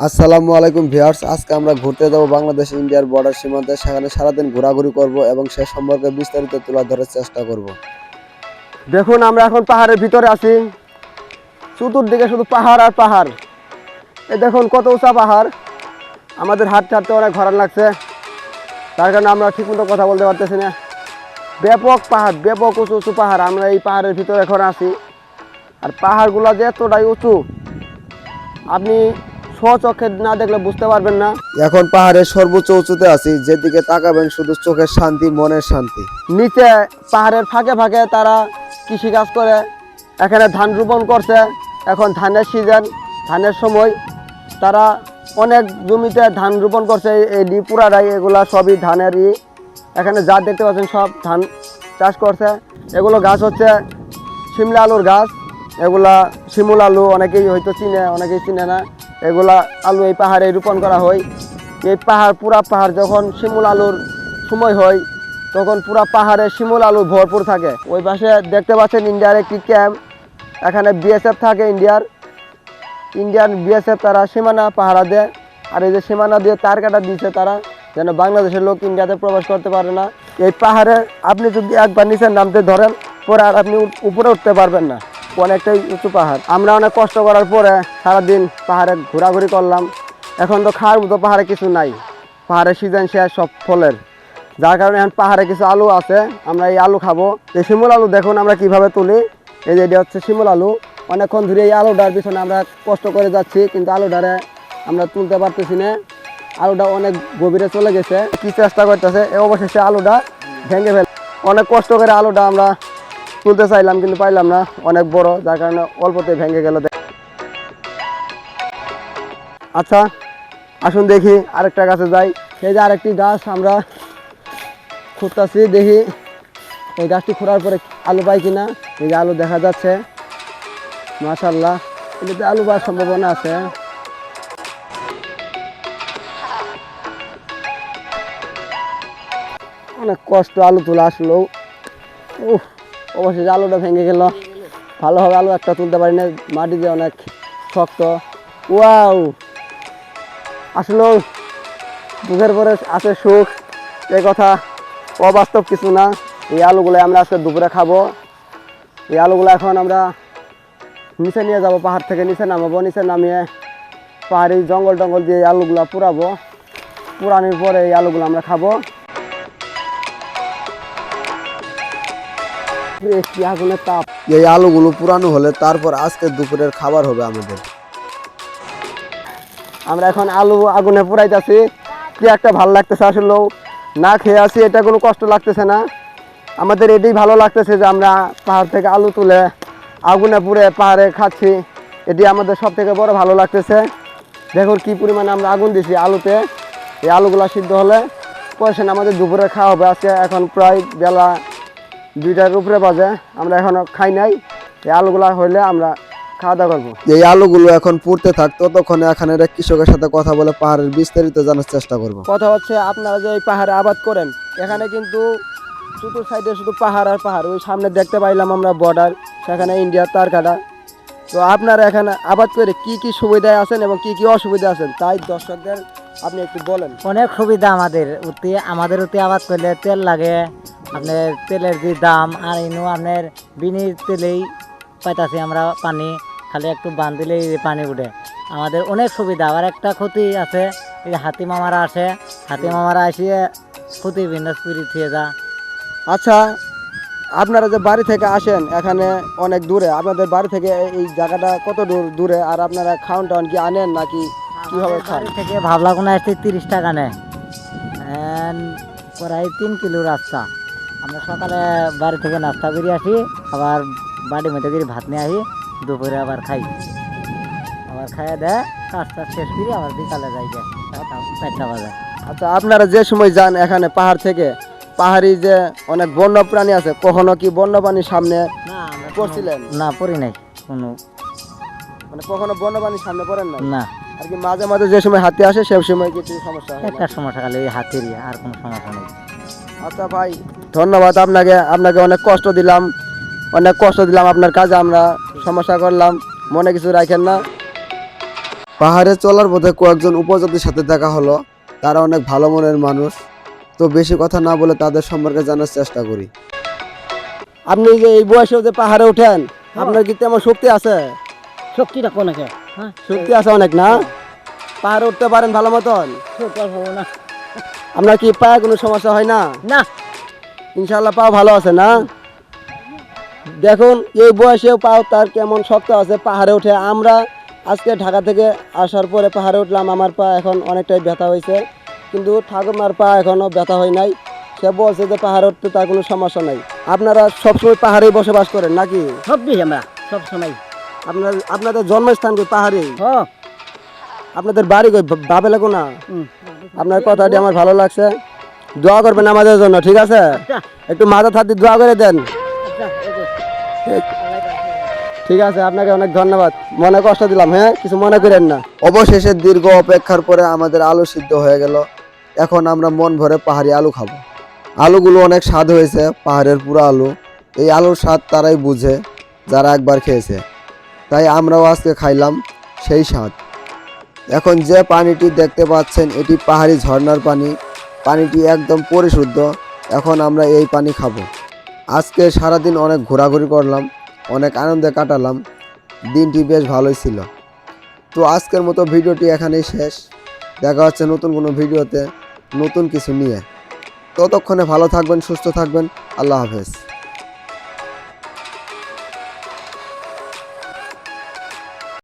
আসসালামু আলাইকুম ভিউয়ার্স, আজকে আমরা ঘুরতে যাব বাংলাদেশ ইন্ডিয়ার বর্ডার সীমান্তে। সেখানে সারাদিন ঘোরাঘুরি করব এবং সে সম্পর্কে বিস্তারিত তুলে ধরার চেষ্টা করব। দেখুন, আমরা এখন পাহাড়ের ভিতরে আছি। চতুর্দিকে শুধু পাহাড় আর পাহাড়। এই দেখুন কত উঁচা পাহাড়। আমাদের হাঁটতে হাঁটতে অনেক ভালো লাগছে, তার কারণে আমরা ঠিকমতো কথা বলতে পারতেছি না। ব্যাপক পাহাড়, ব্যাপক উঁচু উঁচু পাহাড়। আমরা এই পাহাড়ের ভিতরে এখন আছি। আর পাহাড়গুলো যে এতটাই উঁচু, আপনি স্বচক্ষে না দেখলে বুঝতে পারবেন না। এখন পাহাড়ের সর্বোচ্চ উঁচুতে আছি, যেদিকে তাকাবেন শুধু চোখের শান্তি, মনের শান্তি। নিচে পাহাড়ের ফাঁকে ফাঁকে তারা কৃষিকাজ করে। এখানে ধান রোপণ করছে, এখন ধানের সিজন, ধানের সময়। তারা অনেক জমিতে ধান রোপণ করছে। এই পুরাটাই এগুলা সবই ধানেরই। এখানে যা দেখতে পাচ্ছেন সব ধান চাষ করছে। এগুলো গাছ হচ্ছে শিমলা আলুর গাছ। এগুলা শিমুল আলু, অনেকেই হয়তো চিনে, অনেকেই চিনে না। এগুলা আলু এই পাহাড়ে রোপণ করা হয়। এই পাহাড়, পুরা পাহাড় যখন শিমুল আলুর সময় হয় তখন পুরা পাহাড়ে শিমুল আলু ভরপুর থাকে। ওই পাশে দেখতে পাচ্ছেন ইন্ডিয়ার একটি ক্যাম্প। এখানে বিএসএফ থাকে, ইন্ডিয়ান বিএসএফ। তারা সীমানা পাহারা দেয়। আর এই যে সীমানা দিয়ে তার কাটা দিয়েছে তারা, যেন বাংলাদেশের লোক ইন্ডিয়াতে প্রবেশ করতে পারে না। এই পাহাড়ে আপনি যদি একবার নিচে নামতে ধরেন, পরে আর আপনি উপরে উঠতে পারবেন না। অনেকটাই উঁচু পাহাড়। আমরা অনেক কষ্ট করার পরে সারাদিন পাহাড়ে ঘোরাঘুরি করলাম। এখন তো খাওয়ার মতো পাহাড়ে কিছু নাই। পাহাড়ের সিজন শেষ সব ফলের, যার কারণে এখন পাহাড়ে কিছু আলু আছে। আমরা এই আলু খাবো। এই শিমুল আলু দেখুন আমরা কিভাবে তুলি। এই যে এটা হচ্ছে শিমুল আলু। অনেকক্ষণ ধরে এই আলুটার পিছনে আমরা কষ্ট করে যাচ্ছি, কিন্তু আলুটারে আমরা তুলতে পারতেছি না। আলুটা অনেক গভীরে চলে গেছে। কি চেষ্টা করতেছে, অবশেষে আলুটা ভেঙে ফেলে। অনেক কষ্ট করে আলুটা আমরা তুলতে চাইলাম, কিন্তু পাইলাম না, অনেক বড়, যার কারণে অল্পতে ভেঙে গেল। আচ্ছা, আসুন দেখি আরেকটা গাছে যাই। এই যে আরেকটি গাছ আমরা খুঁজতেছি, দেখি এই গাছটি খোঁড়ার পরে আলু পাই কিনা। এই যে আলু দেখা যাচ্ছে, মাশাআল্লাহ, এটাতে আলু পাওয়ার সম্ভাবনা আছে। অনেক কষ্ট আলু তোলা আসলো। অবশেষে আলুটা ভেঙে গেল। ভালোভাবে আলু একটা তুলতে পারি না, মাটি দিয়ে অনেক শক্ত। ওয়াও, আসলে দুঃখের পরে আছে সুখ, এই কথা অবাস্তব কিছু না। এই আলুগুলো আমরা আজকে দুপুরে খাবো। এই আলুগুলো এখন আমরা নিচে নিয়ে যাব, পাহাড় থেকে নিচে নামাবো। নিচে নামিয়ে পাহাড়ি জঙ্গল টঙ্গল দিয়ে এই আলুগুলো পুরাবো। পুরানোর পরে এই আলুগুলো আমরা খাবো। কি আগুনের তাপ! এই আলুগুলো পুরানো হলে তারপর আজকে দুপুরের খাবার হবে আমাদের। আমরা এখন আলু আগুনে পুরাইতেছি। কি একটা ভালো লাগতেছে আসলেও। না খেয়ে আছি, এটা কোনো কষ্ট লাগতেছে না। আমাদের এটাই ভালো লাগতেছে যে আমরা পাহাড় থেকে আলু তুলে আগুনে পুড়ে পাহাড়ে খাচ্ছি। এটি আমাদের সব থেকে বড় ভালো লাগতেছে। দেখুন কি পরিমাণে আমরা আগুন দিছি আলুতে। এই আলুগুলো সিদ্ধ হলে পয়সা আমাদের দুপুরে খাওয়া হবে। আজকে এখন প্রায় বেলা 2টার উপরে বাজে, আমরা এখনও খাই নাই। এই আলুগুলা হইলে আমরা খাওয়া দাওয়া করবো। এই আলুগুলো এখন পুড়তে থাক, ততক্ষণে এখানে এক কৃষকের সাথে কথা বলে পাহাড়ের বিস্তারিত জানার চেষ্টা করব। কথা হচ্ছে, আপনারা যে এই পাহাড়ে আবাদ করেন, এখানে কিন্তু চতুর সাইডে শুধু পাহাড় আর পাহাড়। ওই সামনে দেখতে পাইলাম আমরা বর্ডার, সেখানে ইন্ডিয়ার তার কাটা। তো আপনারা এখানে আবাদ করে কি কি সুবিধায় আছেন এবং কি কি অসুবিধা আছেন, তাই দর্শকদের আপনি একটু বলেন। অনেক সুবিধা আমাদের অতি আবাদ করলে তেল লাগে, আপনার তেলের যে দাম, আর ইনো আপনার বিনি তেলেই পাইতাছি আমরা পানি, খালি একটু বান দিলেই পানি উঠে। আমাদের অনেক সুবিধা। আর একটা ক্ষতি আছে, এই যে হাতি মামারা আসে, হাতি মামারা আসিয়ে ক্ষতি বিন্যাস করে থিয়ে যা। আচ্ছা, আপনারা যে বাড়ি থেকে আসেন এখানে অনেক দূরে, আপনাদের বাড়ি থেকে এই জায়গাটা কত দূরে? আর আপনারা খাওয়ান টাউন কি আনেন নাকি কীভাবে খান? বাড়ি থেকে ভাবলাগুনা আসতে 30 টাকা নেয়, প্রায় 3 কিলো রাস্তা। আমরা সকালে বাড়ি থেকে নাস্তা করে আসি, আবার বাড়ির মধ্যে করে ভাত নিয়ে আসি, দুপুরে আবার খাই, আবার খাইয়ে দেয় কাজ টাজ শেষ করি, আবার বিকালে যাই 4টা বাজে। আচ্ছা, আপনারা যে সময় যান এখানে পাহাড় থেকে, পাহাড়ি যে অনেক বন্য প্রাণী আছে, কখনো কি বন্য প্রাণীর সামনে না আমরা পড়ছিলেন? না, পড়ি নাই কোনো, মানে কখনো বন্য প্রাণীর সামনে পড়েন না? না। আর কি মাঝে মাঝে যে সময় হাতি আসে সেই সময় কিছু সমস্যা হয়? একটা সমস্যা খালি এই হাতেরই, আর কোনো সমস্যা নেই। আচ্ছা ভাই, ধন্যবাদ আপনাকে। আপনাকে অনেক কষ্ট দিলাম, আপনার কাজে আমরা সমস্যা করলাম, মনে কিছু রাখেন না। পাহাড়ে চলার পথে কয়েকজন উপজাতির সাথে দেখা হলো। তারা অনেক ভালো মনের মানুষ। তো বেশি কথা না বলে তাদের সম্পর্কে জানার চেষ্টা করি। আপনি যে এই বয়সেও যে পাহাড়ে ওঠেন, আপনার কি তেমন শক্তি আছে? শক্তিটা কোন হ্যাঁ শক্তি আছে অনেক না? পাহাড়ে উঠতে পারেন ভালো মতন? না আপনার কি পায়ে কোনো সমস্যা হয় না? না ইনশাল্লাহ পাও ভালো আছে না? দেখুন এই বয়সেও পাও তার কেমন শক্ত আছে পাহাড়ে উঠে। আমরা আজকে ঢাকা থেকে আসার পরে পাহাড়ে উঠলাম, আমার পা এখন অনেকটাই ব্যথা হয়েছে, কিন্তু ঠাকুমার পা এখনও ব্যথা হয় নাই। সে বলছে যে পাহাড়ে উঠতে তার কোনো সমস্যা নাই। আপনারা সবসময় পাহাড়েই বসবাস করেন নাকি? সবই আমরা সব সময় আপনাদের জন্মস্থান কি পাহাড়ে? হ্যাঁ আপনাদের বাড়ি কই? বাবে লাগো না? আপনার কথাটি আমার ভালো লাগছে। দোয়া করবেন আমাদের জন্য, ঠিক আছে? একটু মাথা থাকতে দোয়া করে দেন। ঠিক আছে, আপনাকে অনেক ধন্যবাদ। মনে কষ্ট দিলাম, হ্যাঁ কিছু মনে করেন না। অবশেষে দীর্ঘ অপেক্ষার পরে আমাদের আলু সিদ্ধ হয়ে গেল। এখন আমরা মন ভরে পাহাড়ি আলু খাবো। আলুগুলো অনেক স্বাদ হয়েছে, পাহাড়ের পুরো আলু। এই আলুর স্বাদ তারাই বুঝে যারা একবার খেয়েছে, তাই আমরাও আজকে খাইলাম সেই স্বাদ। এখন যে পানিটি দেখতে পাচ্ছেন এটি পাহাড়ি ঝর্ণার পানি। পানিটি একদম পরিশুদ্ধ। এখন আমরা এই পানি খাবো। আজকে সারাদিন অনেক ঘোরাঘুরি করলাম, অনেক আনন্দে কাটালাম। দিনটি বেশ ভালোই ছিল। তো আজকের মতো ভিডিওটি এখানেই শেষ। দেখা হচ্ছে নতুন কোনো ভিডিওতে নতুন কিছু নিয়ে। ততক্ষণে ভালো থাকবেন, সুস্থ থাকবেন। আল্লাহ হাফেজ।